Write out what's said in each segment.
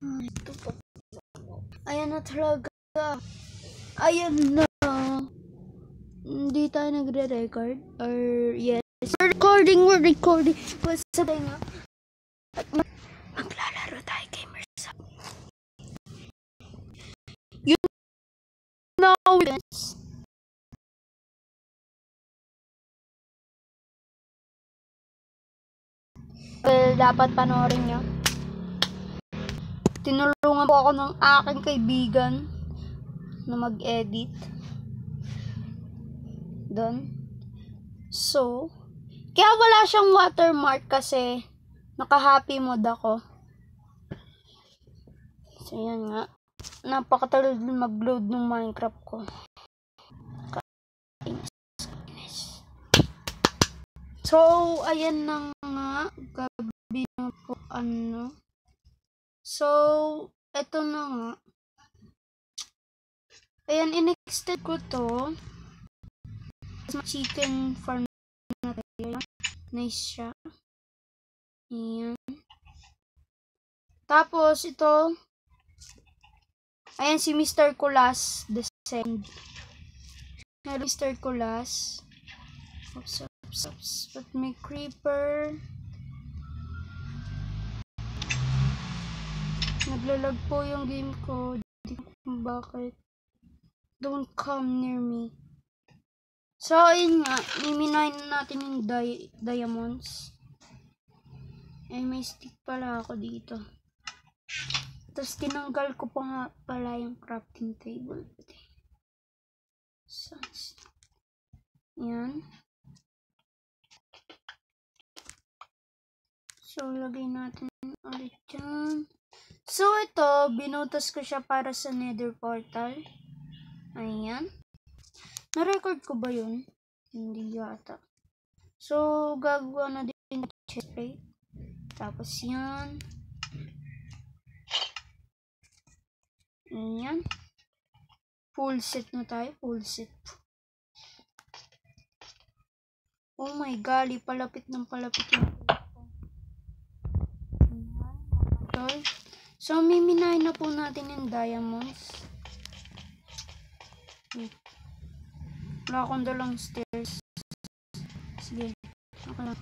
Ito pa. Ayan na talaga. Ayan na. Hindi tayo nagre-record. Or yes. We're recording. Sabay nga. Maglalaro tayo kay Mersa. You know this. Well, dapat panoorin nyo. Tinulungan po ako ng aking kaibigan na mag-edit doon. So, kaya wala siyang watermark kasi naka-happy mode ako. So, yan nga. Napakatagal din mag-load ng Minecraft ko. So, ayan na nga. Gabi na po ano. So, eto na nga. Ayan, in-extend ko to. Chicken farm na tayo. Nice siya. Ayan. Tapos, ito. Ayan, si Mr. Kulas. Descend. Hello, Mr. Kulas. Oops. But may creeper. Naglalag po yung game ko. Hindi ko kung bakit. Don't come near me. So, ayun nga. Miminahin natin yung diamonds. Eh, may stick pala ako dito. Tapos, tinanggal ko pa nga pala yung crafting table. Yan. So, lagay natin ulit dyan. So, ito, binutas ko siya para sa nether portal. Ayan. Na-record ko ba yun? Hindi yata. So, gagawa na din chest plate. Tapos yan. Ayan. Full set na tayo. Full set. Oh my golly. Palapit ng palapit yung ayan. So, miminahin na po natin yung diamonds. Wala akong dalang stairs. Sige. Okay lang.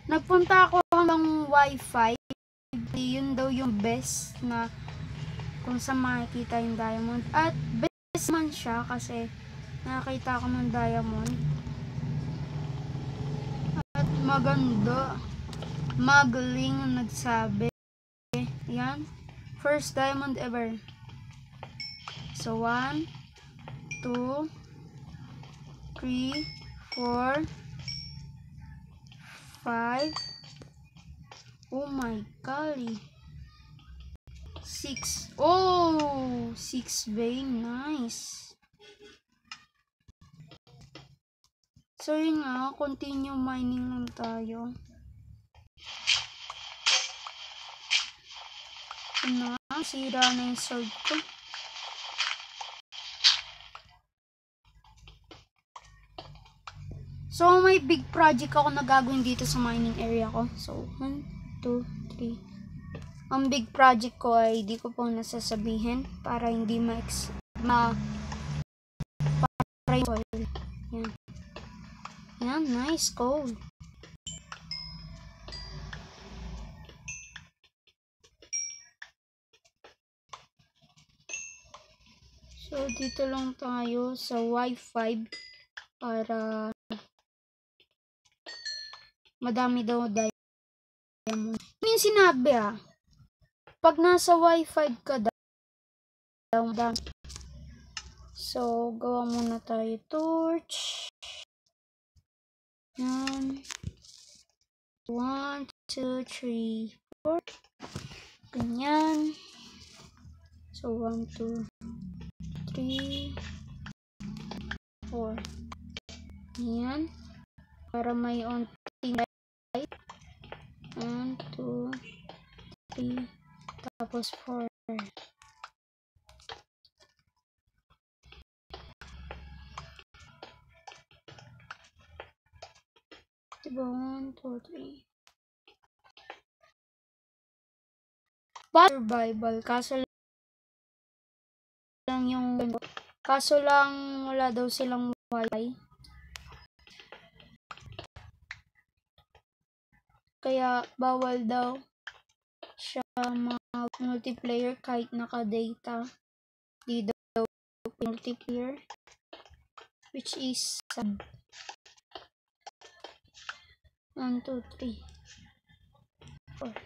Nagpunta ako ng Wi-Fi. Yun daw yung best na kung saan makikita yung diamond. At best man siya kasi nakakita ako ng diamond. At maganda. Magaling ang nagsabi. Yan. First diamond ever. So, 1, 2, 3, 4, 5. Oh my golly. 6. Oh, 6 vein. Nice. So, yun nga. Continue mining lang tayo. Yun na. Sira na yung sword ko. So, may big project ako na gagawin dito sa mining area ko. So, 1, 2, 3. Ang big project ko ay di ko po nasasabihin para hindi para yung oil. Yan. Yan, nice gold. So, dito lang tayo sa Wi-Fi para madami daw diamond. Ano yung sinabi Pag nasa Wi-Fi ka daw, madami. So, gawa muna tayo torch. Yan. 1, 2, 3, 4. Ganyan. So, 1, 2, 3, 4. Yan. Para may onting light. 1, 2, 3. Tapos 4. Diba? 1, 2, 3. survival. Kaso lang wala daw silang wifi. Kaya bawal daw siya multiplayer kahit naka-data. Di daw multiplayer, which is 1, 2, 3, 4.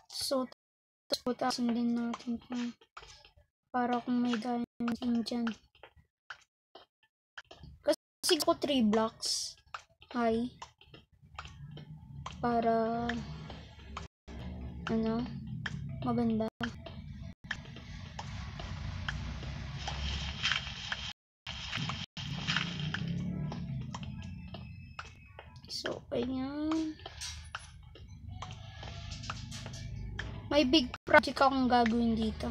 So, putasin din natin para kung may diamond dyan. Kasi ko 3 blocks high para maganda. So, ayan. May big project akong gagawin dito.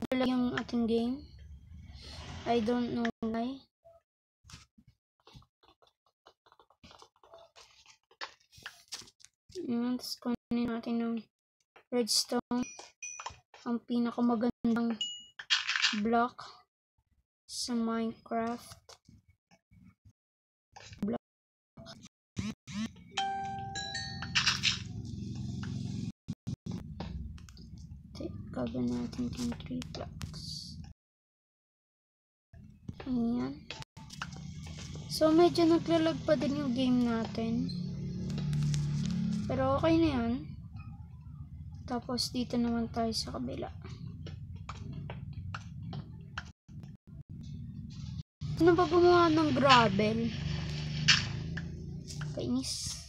Ito lang yung ating game. I don't know why. Tapos kunin natin ng redstone. Ang pinakamagandang block sa Minecraft. Gagawin natin yung 3 blocks. Ayan. So, medyo naglalag pa din yung game natin. Pero okay na yan. Tapos, dito naman tayo sa kabila. Ano ba gumawa ng gravel? Kainis.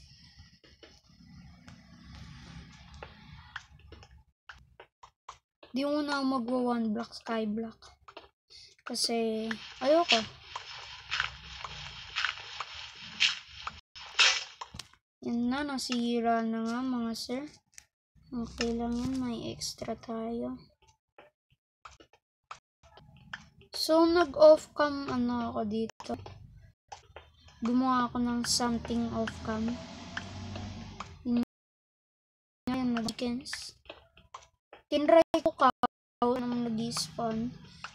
Di mo na magwa 1 block sky block. Kasi ayoko. Yan na, nasira na nga mga sir. Okay lang yan, may extra tayo. So nag-off cam ako dito. Gumawa ako ng something off cam. Yan na weekends. Tinry ko naman nag-spawn.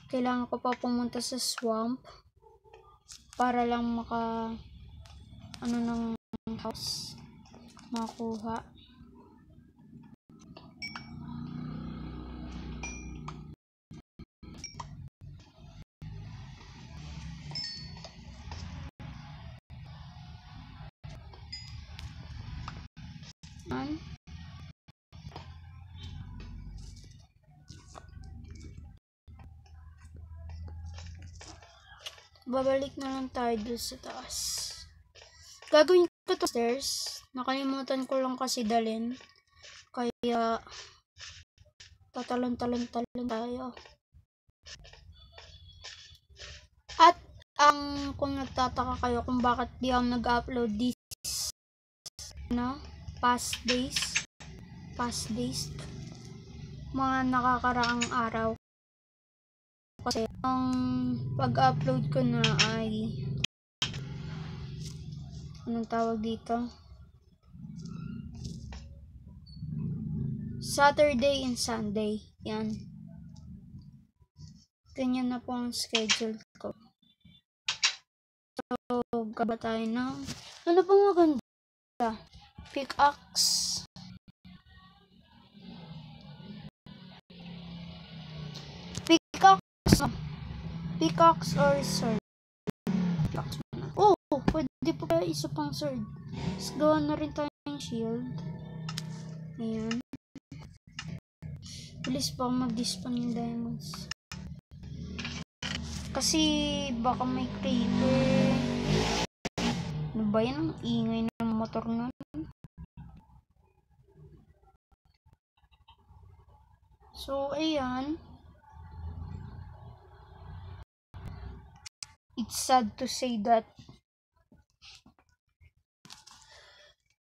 Kailangan ko pa pumunta sa swamp para lang ng house makuha. Babalik na lang tayo doon sa taas. Gagawin ko to stairs. Nakalimutan ko lang kasi dalhin. Kaya tatalon tayo. At kung nagtataka kayo kung bakit di ako nag-upload this past days, mga nakakaraang araw. Kasi ang pag-upload ko na ay anong tawag dito? Saturday and Sunday. Yan. Ganyan na po ang schedule ko. So, gaba tayo ng ano pang maganda? Pickaxe. Pickaxe or sword. Oh, pwede po kaya isa pang sword. Tapos gawa na rin tayo ng shield. Ayan. Bilis pa mag-despawn yung diamonds. Kasi baka may creeper. Ano ba yan? Ang ingay ng motor na. So, ayan. It's sad to say that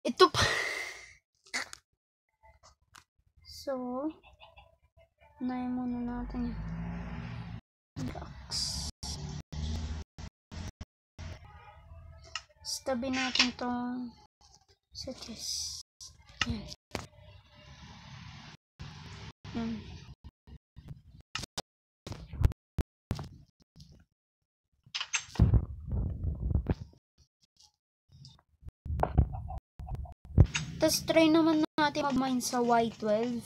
ito pa. So, unahin muna natin blocks. Tabi natin tong sa chest. Yan. Yan. Tapos try naman natin mag-mine sa Y12.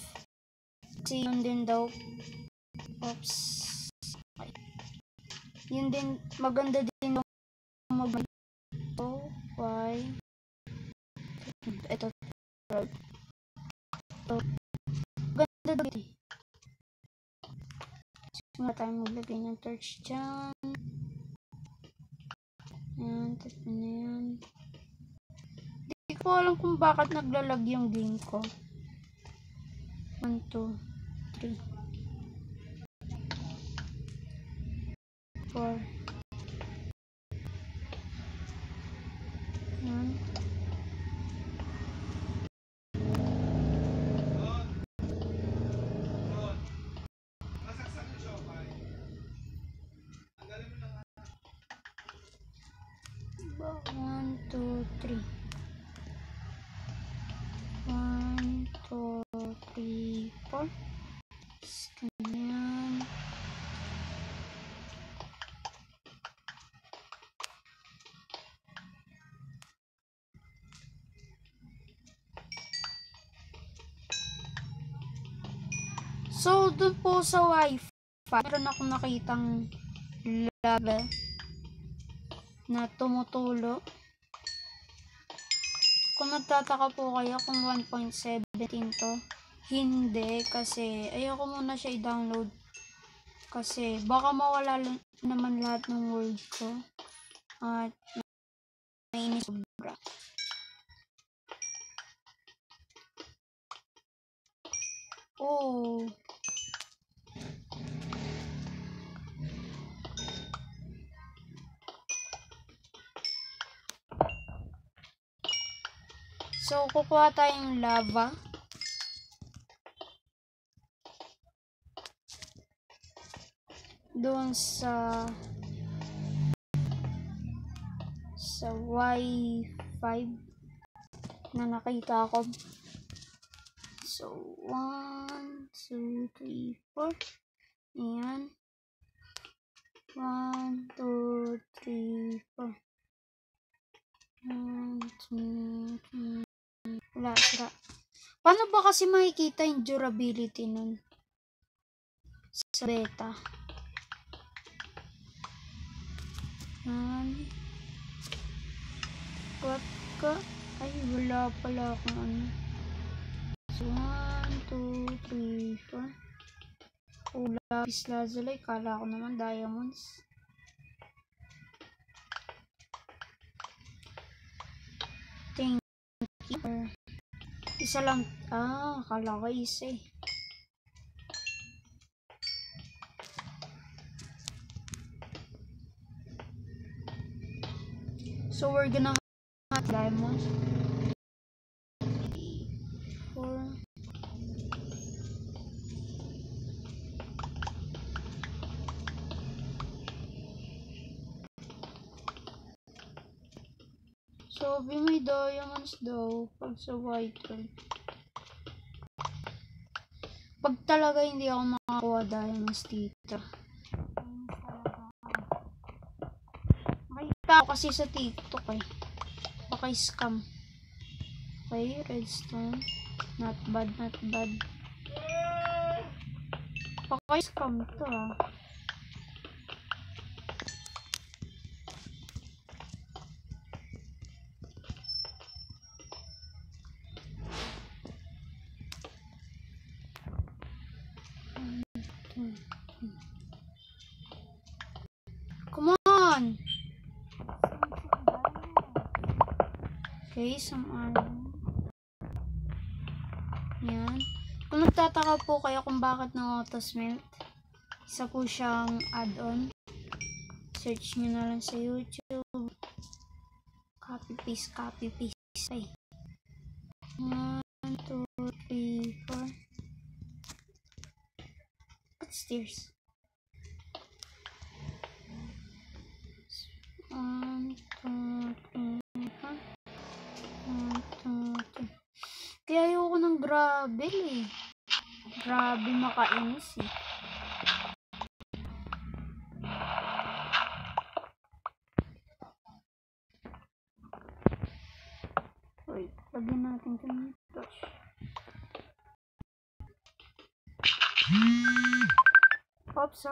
Kasi yun din daw. Oops. Okay. Yun din, maganda din mag-mine. Oh, Y. Ito. Maganda daw ito. So, tayo maglagay ng torch dyan. Ayan, tapos na yan. Hindi ko alam kung bakit naglalag yung game ko. 1, 2, 3, 4. Yan. Diba? 1, 2, 3. 1, 2, 3, 4. Ganyan. So, dun po sa Wi-Fi, meron akong nakitang level na tumutulo. Kung nagtataka po kayo kung 1.17 to, hindi, kasi ayoko muna siya i-download. Kasi baka mawala naman lahat ng world ko. At mainis sobra. Oh. So, kukuha tayong lava. Doon sa Y5 na nakita ko. So, 1, 2, 3, 4. Ayan. 1, 2, 3, 4. 1, 2, 3. Wala, sira. Paano ba kasi makikita yung durability nun? Sa beta. What ka? Ay, wala pala akong ano. So, 1, 2, 3, 4. Oh, lapis lazuli. Kala ko naman diamonds. Thank you. Isa lang. Akala ko isa eh. So, we're gonna have diamonds. 4. So, may diamonds daw pag sa white one. Pag talaga hindi ako makakuha diamonds dito. Makita ko kasi sa TikTok eh. Baka scam. Okay, redstone. Not bad, not bad. Baka scam to ah. Come on! Okay, some iron. Yan. Kung nagtataka po kayo kung bakit nang-auto-smelt, isa po siyang add-on. Search nyo na lang sa YouTube. Copy paste, copy paste. Ay. 1, 2, 3, 4. Upstairs. 1, 2, 3. level eh. Grabe makainis eh. Wait, lagyan natin ito ng touch. Ops.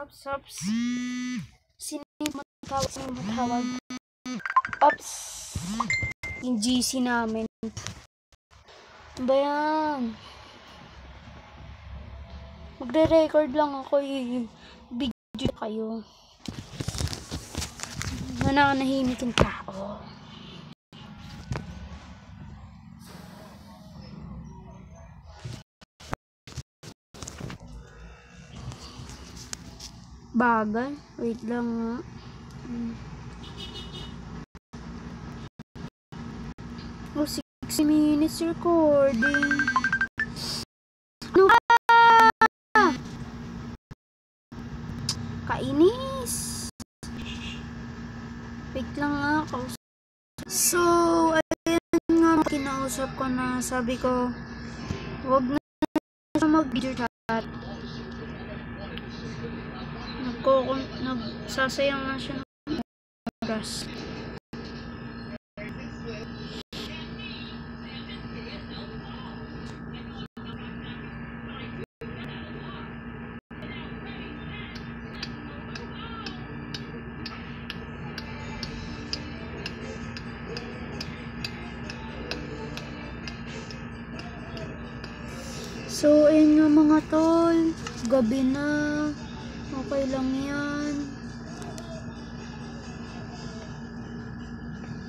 Sino yung matawag? Ops. Yung GC namin. Ano ba yan? Magre-record lang ako yung video kayo. Nananahimik yung tao. Bagay. Wait lang nga. Oh, 60 minutes recording. No. Kainis. Wait lang nga. So, ayun nga. Kinausap ko na. Sabi ko, wag na mag-video chat. Nagsasayang na siya ng oras. So, ayun nga mga tol. Gabi na. Okay lang yan.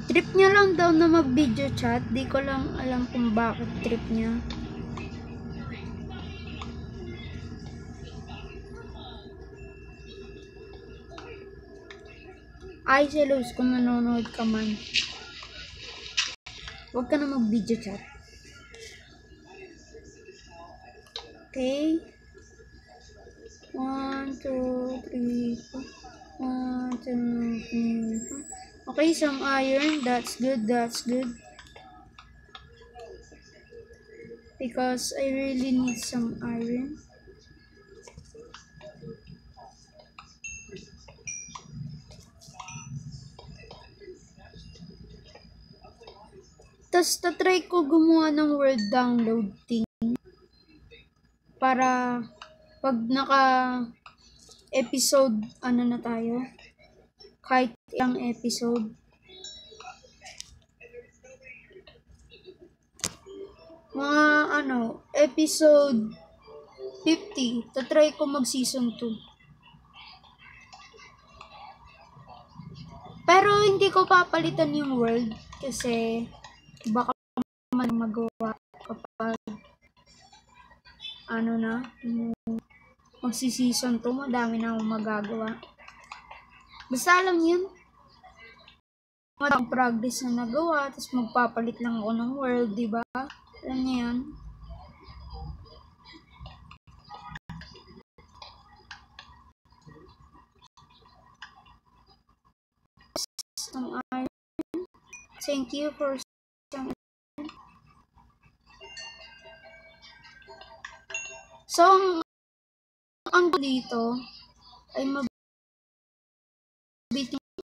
Trip niya lang daw na mag-video chat. Di ko lang alam kung bakit trip niya. Ay, Celos, kung nanonood ka man. Huwag ka na mag-video chat. Okay? 1, 2, 3, 4. 1, 2, 3, 4. Okay, some iron. That's good. Because I really need some iron. Tapos, tatry ko gumawa ng world download thing. Para, pag naka-episode, na tayo? Kahit ilang episode. Mga, episode 50. Tatry ko mag-season 2. Pero, hindi ko papalitan yung world. Kasi, baka man magawa kapag magsi-season 2, madami na akong magagawa. Basta alam yun, madaming progress na nagawa, tapos magpapalit lang ako ng world, diba? Alam niyo yan? Thank you for so, ang dito ay mabiting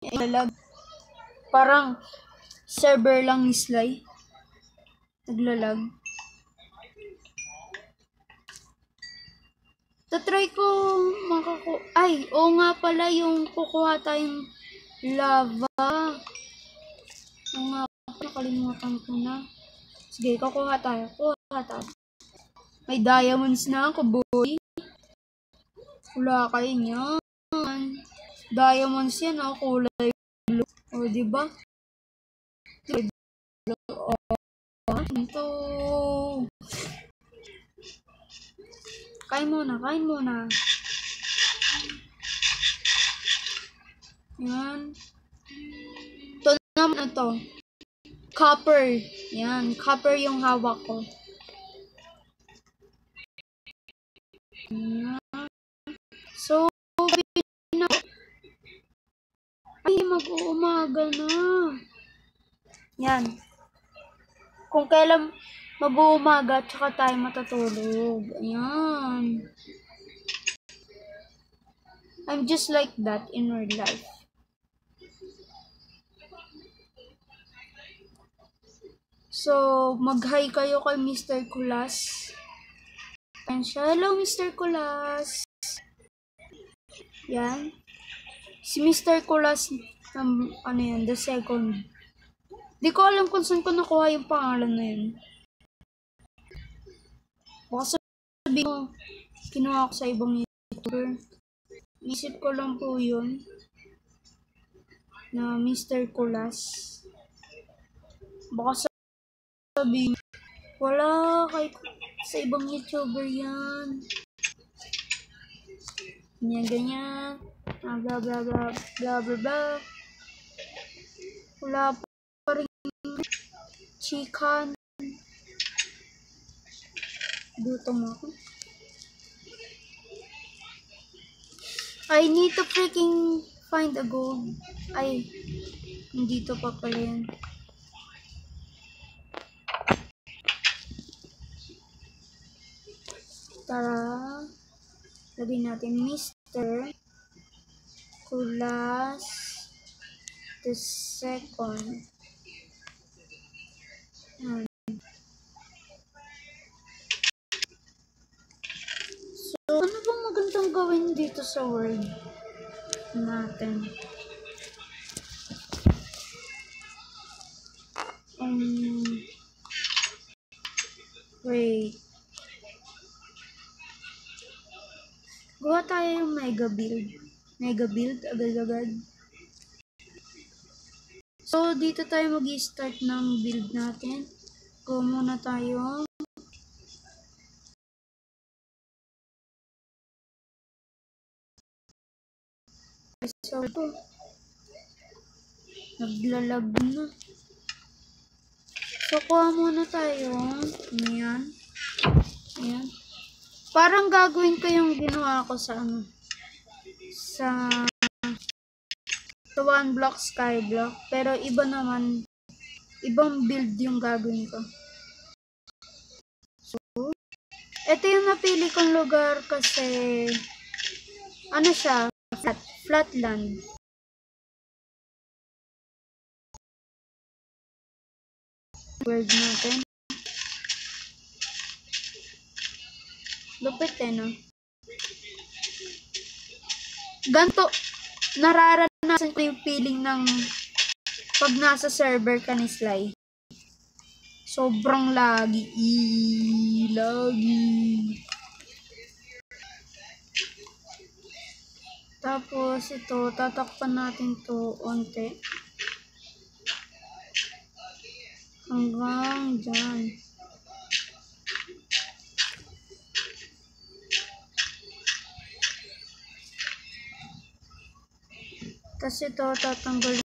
ilalag. Parang server lang ni Sly. Naglalag. Tatry ko ay, oo nga pala yung kukuha tayong lava. Oo nga pala, nakalimutan ko na. Sige, kukuha tayo. May diamonds na ako, boy. Wala kayo niyan. Diamonds yan, kulay blue. O, diba? Ito. Kain muna. Yan. Ito naman ito. Copper. Yan. Copper yung hawak ko. Yan. So, ay, mag-uumaga na. Yan. Kung kailan mag-uumaga at saka tayo matutulog. Ayan. I'm just like that in real life. So, mag-hi kayo kay Mr. Kulas. Ayan siya. Hello, Mr. Kulas. Yan. Si Mr. Kulas, ano yan, the second. Di ko alam kung saan ko nakuha yung pangalan na yun. Baka sabihin mo, kinuha ko sa ibang YouTuber. Isip ko lang po yun. Na Mr. Kulas. Baka sabihin, wala, kahit sa ibang YouTuber yan. Ganyan. Blah, blah, blah, blah, blah, blah, blah. Wala pa rin chicken. Gutom ako. I need to freaking find a gold. Ay, hindi to pa pala yan. Tara. Lagyan natin Mr. Kulas the second. So, ano bang magandang gawin dito sa world natin? Wait. Gawa tayo yung mega build. Mega build, agad-agad. So, dito tayo mag-start ng build natin. Go muna tayo. So, naglalag na. So, kuha muna tayo. Ayan. Ayan. Parang gagawin ko yung ginawa ko sa one block skyblock. Pero iba naman. Ibang build yung gagawin ko. So, ito yung napili kong lugar kasi ano siya? Flatland. World natin. Lupit no? Ganto, nararanasan ko yung feeling ng pag nasa server ka ni Sly. Sobrang lagi. Lagi. Tapos ito, tatakpan natin to onte. Hanggang dyan. Tapos ito, tatanggalin